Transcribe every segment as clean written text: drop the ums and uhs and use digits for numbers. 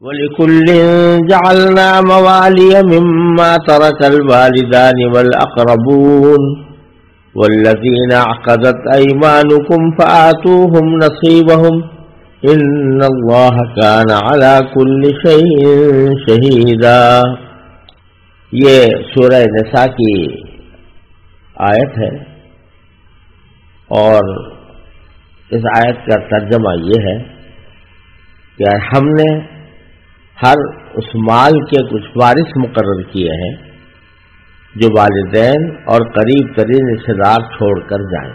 وَلِكُلٍّ جَعَلْنَا مَوَالِيَ مِمَّا تَرَكَ الْوَالِدَانِ وَالْأَقْرَبُونَ وَالَّذِينَ عَقَدَتْ أَيْمَانُكُمْ فَآتُوهُمْ نَصِيبَهُمْ إِنَّ اللَّهَ كَانَ عَلَى كُلِّ شَيْءٍ شَهِيدًا۔ یہ سورہ نساء کی آیت ہے، اور اس آیت کا ترجمہ یہ ہے کہ ہم نے ہر اس مال کے کچھ وارث مقرر کیے ہیں جو والدین اور قریب ترین رشتہ دار چھوڑ کر جائیں،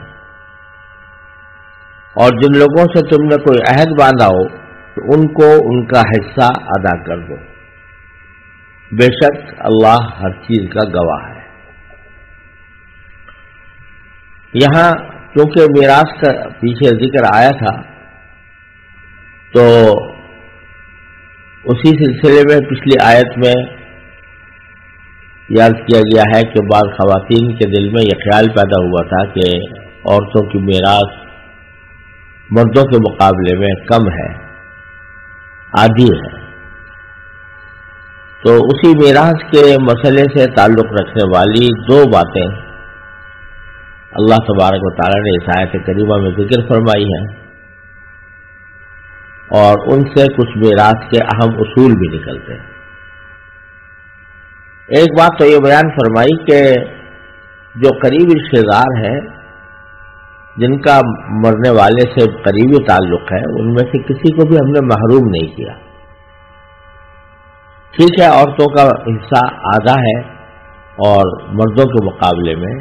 اور جن لوگوں سے تم نے کوئی عہد باندھا ہو تو ان کو ان کا حصہ ادا کر دو، بے شک اللہ ہر چیز کا گواہ ہے۔ یہاں کیونکہ میراث کا پیچھے ذکر آیا تھا، تو اسی سلسلے میں پچھلی آیت میں یاد کیا گیا ہے کہ بعض خواتین کے دل میں یہ خیال پیدا ہوا تھا کہ عورتوں کی میراث مردوں کے مقابلے میں کم ہے، آدھی ہے۔ تو اسی میراث کے مسئلے سے تعلق رکھنے والی دو باتیں اللہ تبارک و تعالی نے اس آیت کریمہ میں ذکر فرمائی ہیں، اور ان سے کچھ میراث کے اہم اصول بھی نکلتے ہیں۔ ایک بات تو یہ بیان فرمائی کہ جو قریبی رشتہ دار ہیں جن کا مرنے والے سے قریبی تعلق ہے، ان میں سے کسی کو بھی ہم نے محروم نہیں کیا۔ ٹھیک ہے، عورتوں کا حصہ آدھا ہے اور مردوں کے مقابلے میں،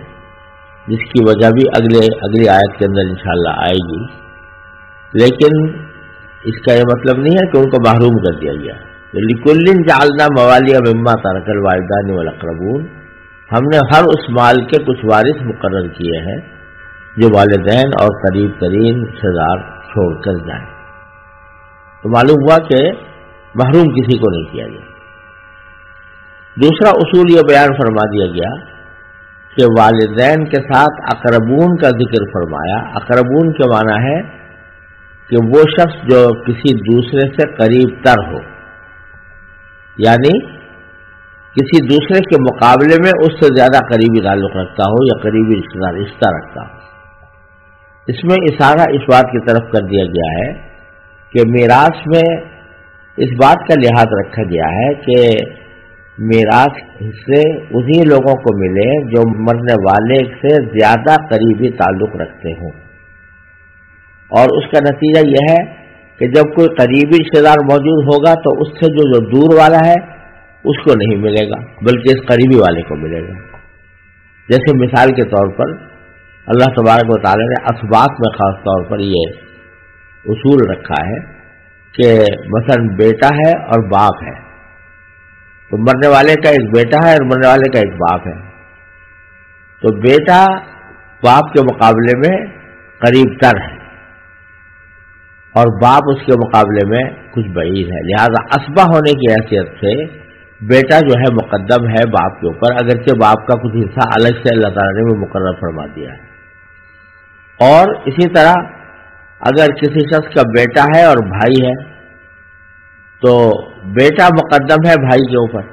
جس کی وجہ بھی اگلی آیت کے اندر انشاءاللہ آئے گی، لیکن اس کا یہ مطلب نہیں ہے کہ ان کو محروم کر دیا گیا۔ لِكُلٍّ جَعَلْنَا مَوَالِيَ مِمَّا تَرَكَ الْوَالِدَانِ وَالْأَقْرَبُونَ، ہم نے ہر اس مال کے کچھ وارث مقرر کیے ہیں جو والدین اور قریب ترین رشتہ دار چھوڑ کر جائیں۔ تو معلوم ہوا کہ محروم کسی کو نہیں کیا گیا۔ دوسرا اصول یہ بیان فرما دیا گیا کہ والدین کے ساتھ اقربون کا ذکر فرمایا۔ اقربون کے معنی ہے کہ وہ شخص جو کسی دوسرے سے قریب تر ہو، یعنی کسی دوسرے کے مقابلے میں اس سے زیادہ قریبی تعلق رکھتا ہو یا قریبی رشتہ رکھتا ہو۔ اس میں اشارہ اس بات کی طرف کر دیا گیا ہے کہ میراث میں اس بات کا لحاظ رکھا گیا ہے کہ میراث حصے انہی لوگوں کو ملے جو مرنے والے سے زیادہ قریبی تعلق رکھتے ہوں، اور اس کا نتیجہ یہ ہے کہ جب کوئی قریبی رشتہ دار موجود ہوگا تو اس سے جو دور والا ہے اس کو نہیں ملے گا، بلکہ اس قریبی والے کو ملے گا۔ جیسے مثال کے طور پر اللہ تبارک و تعالی نے اسباط میں خاص طور پر یہ اصول رکھا ہے کہ مثلا بیٹا ہے اور باپ ہے، تو مرنے والے کا ایک بیٹا ہے اور مرنے والے کا ایک باپ ہے، تو بیٹا باپ کے مقابلے میں قریب تر ہے اور باپ اس کے مقابلے میں کچھ بعید ہے، لہذا اسبا ہونے کی حیثیت سے بیٹا جو ہے مقدم ہے باپ کے اوپر، اگرچہ باپ کا کچھ حصہ الگ سے اللہ تعالیٰ نے بھی مقرر فرما دیا ہے۔ اور اسی طرح اگر کسی شخص کا بیٹا ہے اور بھائی ہے تو بیٹا مقدم ہے بھائی کے اوپر،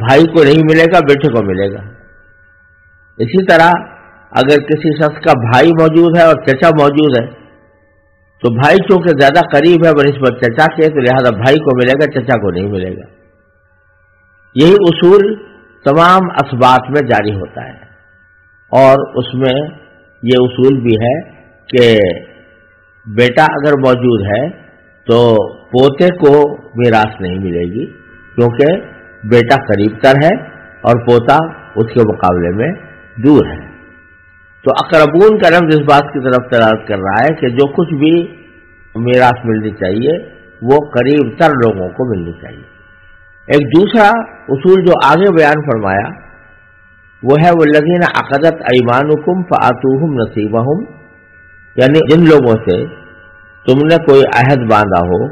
بھائی کو نہیں ملے گا، بیٹے کو ملے گا۔ اسی طرح اگر کسی شخص کا بھائی موجود ہے اور چچا موجود ہے تو بھائی چونکہ زیادہ قریب ہے بنسبت چچا کے، تو لہذا بھائی کو ملے گا، چچا کو نہیں ملے گا۔ یہی اصول تمام اسباط میں جاری ہوتا ہے، اور اس میں یہ اصول بھی ہے کہ بیٹا اگر موجود ہے تو پوتے کو میراث نہیں ملے گی، کیونکہ بیٹا قریب تر ہے اور پوتا اس کے مقابلے میں دور ہے۔ تو اقربون کا لفظ اس بات کی طرف دلالت کر رہا ہے کہ جو کچھ بھی میراث ملنی چاہیے وہ قریب تر لوگوں کو ملنی چاہیے۔ ایک دوسرا اصول جو آگے بیان فرمایا وہ ہے والذین عقدت ایمانکم فآتوہم نصیبہم، یعنی جن لوگوں سے تم نے کوئی عہد باندھا ہو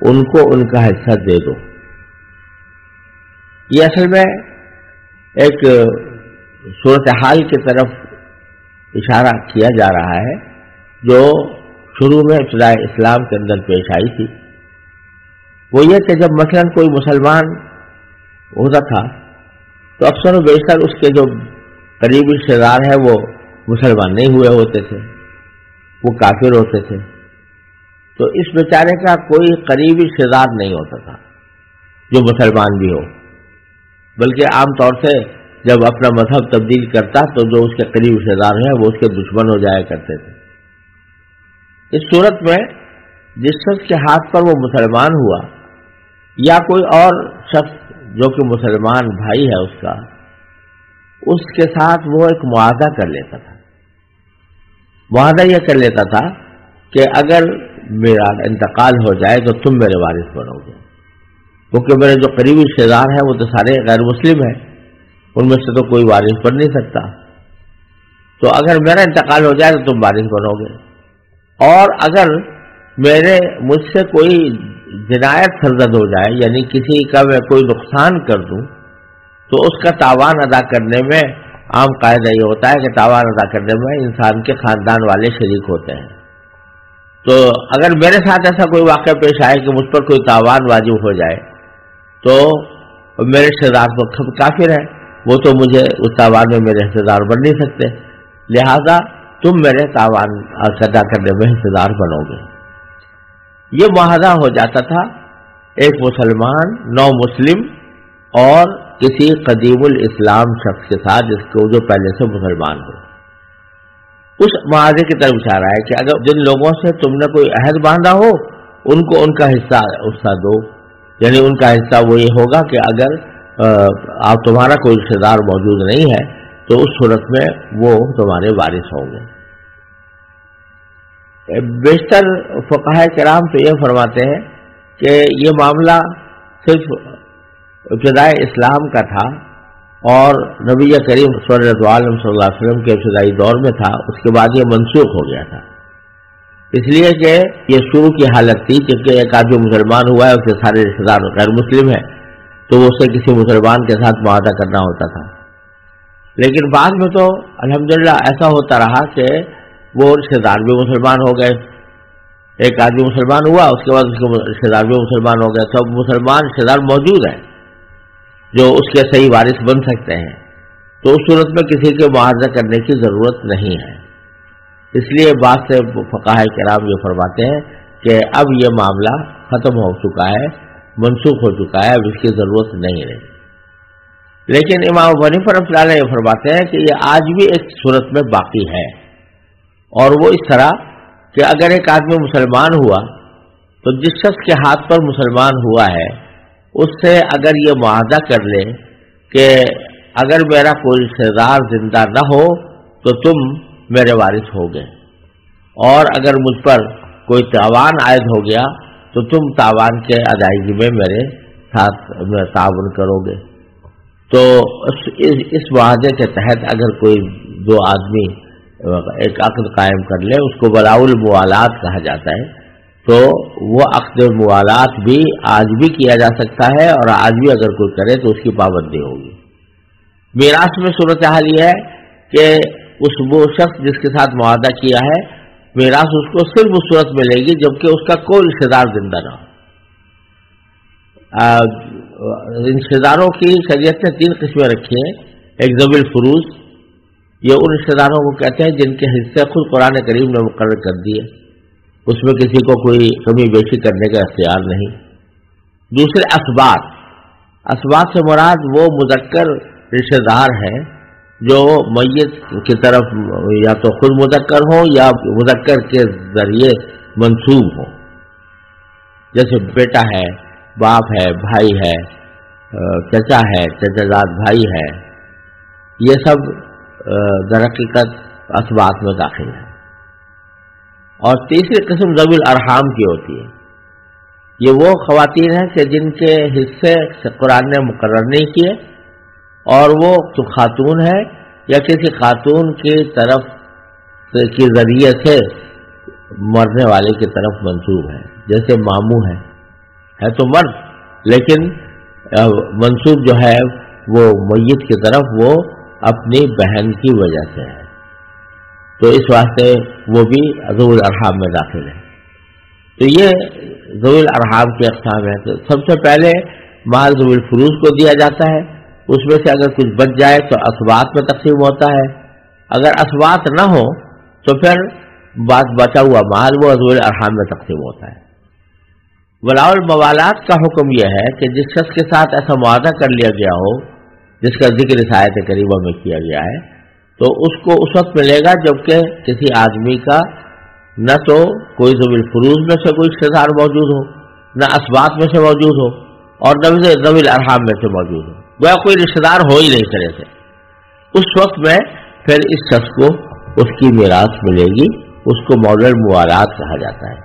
ان کو ان کا حصہ دے دو۔ یہ اصل میں ایک صورتحال کی طرف اشارہ کیا جا رہا ہے جو شروع میں ابتدائے اسلام کے اندر پیش آئی تھی، وہ یہ کہ جب مثلاً کوئی مسلمان ہوتا تھا تو اکثر و بیشتر اس کے جو قریبی رشتے دار ہیں وہ مسلمان نہیں ہوئے ہوتے تھے، وہ کافر ہوتے تھے، تو اس بیچارے کا کوئی قریبی رشتے دار نہیں ہوتا تھا جو مسلمان بھی ہو، بلکہ عام طور سے جب اپنا مذہب تبدیل کرتا تو جو اس کے قریبی رشتے دار ہیں وہ اس کے دشمن ہو جایا کرتے تھے۔ اس صورت میں جس شخص کے ہاتھ پر وہ مسلمان ہوا یا کوئی اور شخص جو کہ مسلمان بھائی ہے اس کے ساتھ وہ ایک معاہدہ کر لیتا تھا۔ معاہدہ یہ کر لیتا تھا کہ اگر میرا انتقال ہو جائے تو تم میرے وارث بنو گے، کیونکہ میرے جو قریبی رشتے دار ہیں وہ تو سارے غیر مسلم ہیں، ان میں سے تو کوئی وارث بن نہیں سکتا، تو اگر میرا انتقال ہو جائے تو تم وارث بنو گے، اور اگر مجھ سے کوئی جنایت سرزد ہو جائے، یعنی کسی کا میں کوئی نقصان کر دوں، تو اس کا تاوان ادا کرنے میں عام قاعدہ یہ ہوتا ہے کہ تاوان ادا کرنے میں انسان کے خاندان والے شریک ہوتے ہیں۔ تو اگر میرے ساتھ ایسا کوئی واقعہ پیش آئے کہ مجھ پر کوئی تاوان واجب ہو جائے تو میرے رشتے دار تو کافر ہیں، وہ تو مجھے اس تاوان میں میرے حصے دار بن نہیں سکتے، لہذا تم میرے تاوان ادا کرنے میں حصے دار بنو گے۔ یہ معاہدہ ہو جاتا تھا ایک مسلمان نو مسلم اور کسی قدیم الاسلام شخص کے ساتھ جس کو جو پہلے سے مسلمان ہو۔ اس معاہدے کی طرف اشارہ ہے کہ اگر جن لوگوں سے تم نے کوئی عہد باندھا ہو ان کو ان کا حصہ دو، یعنی ان کا حصہ وہ یہ ہوگا کہ اگر آپ تمہارا کوئی رشتے دار موجود نہیں ہے تو اس صورت میں وہ تمہارے وارث ہوں گے۔ بیشتر فقہاء کرام تو یہ فرماتے ہیں کہ یہ معاملہ صرف ابتدائی اسلام کا تھا اور نبی کریم صلی اللہ علیہ وسلم کے ابتدائی دور میں تھا، اس کے بعد یہ منسوخ ہو گیا تھا، اس لیے کہ یہ شروع کی حالت تھی کیونکہ ایک آدمی مسلمان ہوا ہے، اس کے سارے رشتے دار غیر مسلم ہیں، تو اسے کسی مسلمان کے ساتھ معاہدہ کرنا ہوتا تھا۔ لیکن بعد میں تو الحمدللہ ایسا ہوتا رہا کہ وہ رشتے دار بھی مسلمان ہو گئے، ایک آدمی مسلمان ہوا اس کے بعد اس کے رشتے دار بھی مسلمان ہو گئے، سب مسلمان رشتے دار موجود ہیں جو اس کے صحیح وارث بن سکتے ہیں، تو اس صورت میں کسی کے معاہدہ کرنے کی ضرورت نہیں ہے۔ اس لیے بعض سے فقہاء کرام یہ فرماتے ہیں کہ اب یہ معاملہ ختم ہو چکا ہے، منسوخ ہو چکا ہے، اب اس کی ضرورت نہیں رہی۔ لیکن امام ابو حنیفہ رحمۃ اللہ علیہ یہ فرماتے ہیں کہ یہ آج بھی ایک صورت میں باقی ہے، اور وہ اس طرح کہ اگر ایک آدمی مسلمان ہوا تو جس شخص کے ہاتھ پر مسلمان ہوا ہے اس سے اگر یہ معاہدہ کر لے کہ اگر میرا کوئی رشتے دار زندہ نہ ہو تو تم میرے وارث ہوگے، اور اگر مجھ پر کوئی تاوان عائد ہو گیا تو تم تاوان کے ادائیگی میں میرے ساتھ تعاون کرو گے، تو اس معاہدے کے تحت اگر کوئی دو آدمی ایک عقد قائم کر لے، اس کو بلاء الموالات کہا جاتا ہے، تو وہ عقد موالات بھی آج بھی کیا جا سکتا ہے، اور آج بھی اگر کوئی کرے تو اس کی پابندی ہوگی۔ میراث میں صورتحال یہ ہے کہ وہ شخص جس کے ساتھ معاہدہ کیا ہے میراث اس کو صرف اس صورت ملے گی جبکہ اس کا کوئی رشتے دار زندہ نہ ہو۔ رشتے داروں کی شریعت نے 3 قسمیں رکھی ہیں۔ ایک ذوی الفروض، یہ ان رشتے داروں کو کہتے ہیں جن کے حصے خود قرآن کریم نے مقرر کر دیے، اس میں کسی کو کوئی کمی بیشی کرنے کا اختیار نہیں۔ دوسرے اسباط، اسباط سے مراد وہ مذکر رشتے دار ہیں جو میت کی طرف یا تو خود مذکر ہوں یا مذکر کے ذریعے منسوب ہوں، جیسے بیٹا ہے، باپ ہے، بھائی ہے، چچا ہے، چچا زاد بھائی ہے، یہ سب در حقیقت اسباط میں داخل ہے۔ اور تیسری قسم ذوی الارحام کی ہوتی ہے، یہ وہ خواتین ہیں کہ جن کے حصے قرآن نے مقرر نہیں کیے، اور وہ تو خاتون ہے یا کسی خاتون کی طرف کے ذریعے سے مرنے والے کی طرف منسوب ہے، جیسے ماموں ہے تو مرد لیکن منسوب جو ہے وہ میت کی طرف وہ اپنی بہن کی وجہ سے ہے، تو اس واسطے وہ بھی ذوی الارحام میں داخل ہے۔ تو یہ ذوی الارحام کی اقسام ہیں، تو سب سے پہلے مال ذوی الفروض کو دیا جاتا ہے، اس میں سے اگر کچھ بچ جائے تو اسبات میں تقسیم ہوتا ہے، اگر اسبات نہ ہو تو پھر بات بچا ہوا مال وہ ذوی الارحام میں تقسیم ہوتا ہے۔ ولاء الموالات کا حکم یہ ہے کہ جس شخص کے ساتھ ایسا معاہدہ کر لیا گیا ہو جس کا ذکر اس آیت کریمہ میں کیا گیا ہے، تو اس کو اس وقت ملے گا جبکہ کسی آدمی کا نہ تو کوئی ذوی الفروض میں سے کوئی رشتہ دار موجود ہو، نہ اسبات میں سے موجود ہو، اور نہ ذوی الارحام میں سے موجود ہو، گویا کوئی رشتہ دار ہو ہی نہیں طرح سے۔ اس وقت میں پھر اس شخص کو اس کی میراث ملے گی، اس کو مولا الموالات کہا جاتا ہے۔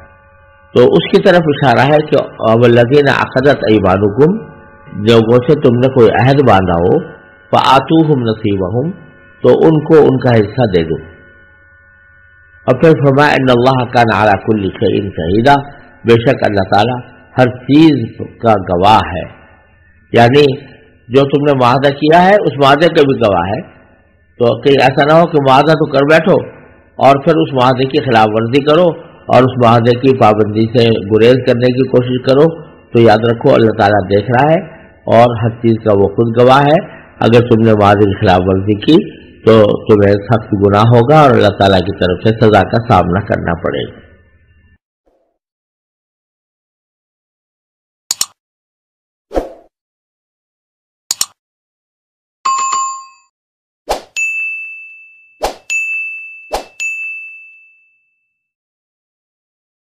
تو اس کی طرف اشارہ ہے کہ والذین عقدت ایمانکم، لوگوں سے تم نے کوئی عہد باندھا ہو، فآتوہم نصیبہم، تو ان کو ان کا حصہ دے دو۔ اور پھر فرمایا ان اللہ کان علی کل شیء شہیدا، بے شک اللہ تعالیٰ ہر چیز کا گواہ ہے، یعنی جو تم نے معاہدہ کیا ہے اس معاہدے کا بھی گواہ ہے۔ تو کہیں ایسا نہ ہو کہ معاہدہ تو کر بیٹھو اور پھر اس معاہدے کی خلاف ورزی کرو اور اس معاہدے کی پابندی سے گریز کرنے کی کوشش کرو، تو یاد رکھو اللہ تعالیٰ دیکھ رہا ہے اور ہر چیز کا وہ خود گواہ ہے۔ اگر تم نے معاہدے کی خلاف ورزی کی تو تمہیں سخت گناہ ہوگا اور اللہ تعالیٰ کی طرف سے سزا کا سامنا کرنا پڑے گا۔